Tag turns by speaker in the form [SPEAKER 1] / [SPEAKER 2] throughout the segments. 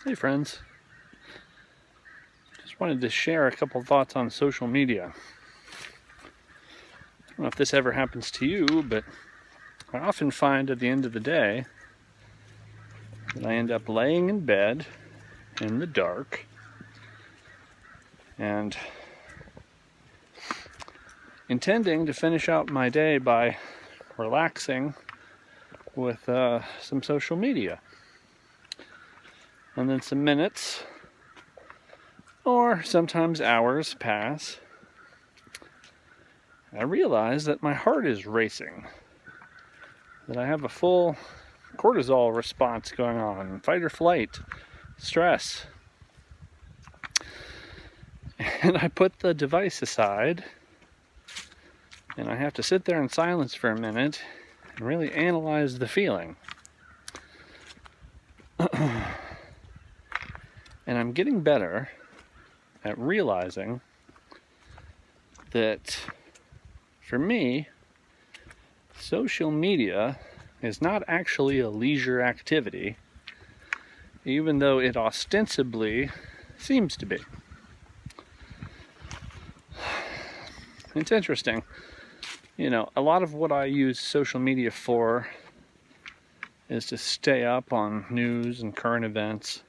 [SPEAKER 1] Hey friends, just wanted to share a couple thoughts on social media. I don't know if this ever happens to you, but I often find at the end of the day that I end up laying in bed in the dark and intending to finish out my day by relaxing with some social media. And then some minutes or sometimes hours pass. I realize that my heart is racing, that I have a full cortisol response going on, fight or flight, stress. And I put the device aside and I have to sit there in silence for a minute and really analyze the feeling. And I'm getting better at realizing that for me, social media is not actually a leisure activity, even though it ostensibly seems to be. It's interesting. You know, a lot of what I use social media for is to stay up on news and current events.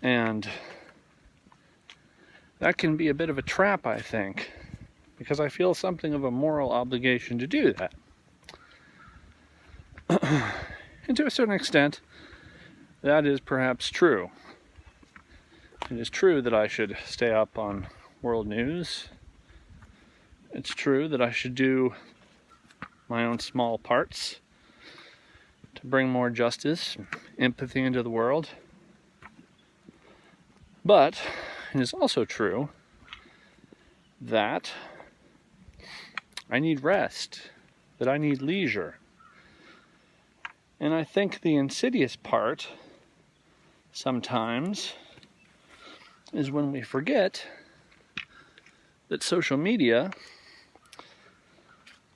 [SPEAKER 1] And that can be a bit of a trap, I think, because I feel something of a moral obligation to do that. And to a certain extent, that is perhaps true. It is true that I should stay up on world news. It's true that I should do my own small parts to bring more justice, empathy into the world. But it is also true that I need rest, that I need leisure. And I think the insidious part sometimes is when we forget that social media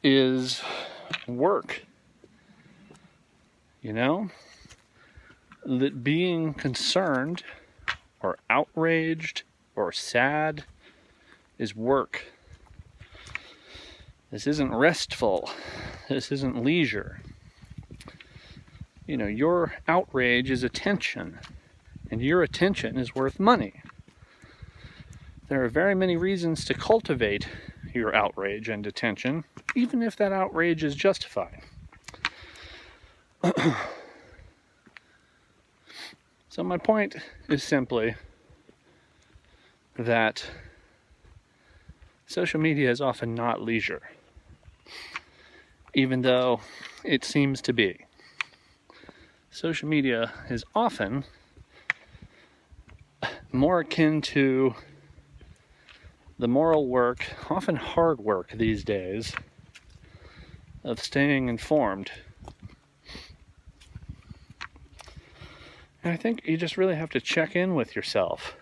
[SPEAKER 1] is work. You know? That being concerned or outraged or sad is work. This isn't restful. This isn't leisure. You know, your outrage is attention, and your attention is worth money. There are very many reasons to cultivate your outrage and attention, even if that outrage is justified. So my point is simply that social media is often not leisure, even though it seems to be. Social media is often more akin to the moral work, often hard work these days, of staying informed. And I think you just really have to check in with yourself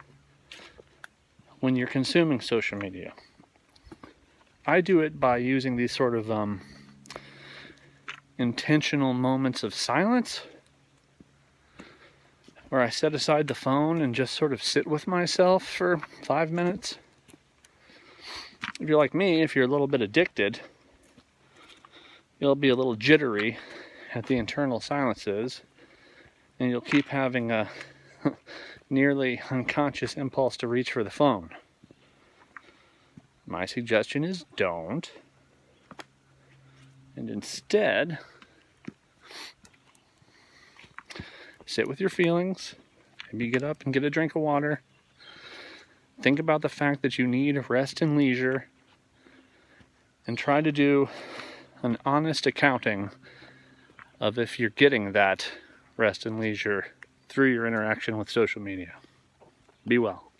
[SPEAKER 1] when you're consuming social media. I do it by using these sort of intentional moments of silence where I set aside the phone and just sort of sit with myself for 5 minutes. If you're like me, if you're a little bit addicted, you'll be a little jittery at the internal silences, and you'll keep having a nearly unconscious impulse to reach for the phone. My suggestion is don't. And instead, sit with your feelings. Maybe get up and get a drink of water. Think about the fact that you need rest and leisure. And try to do an honest accounting of if you're getting that rest and leisure through your interaction with social media. Be well.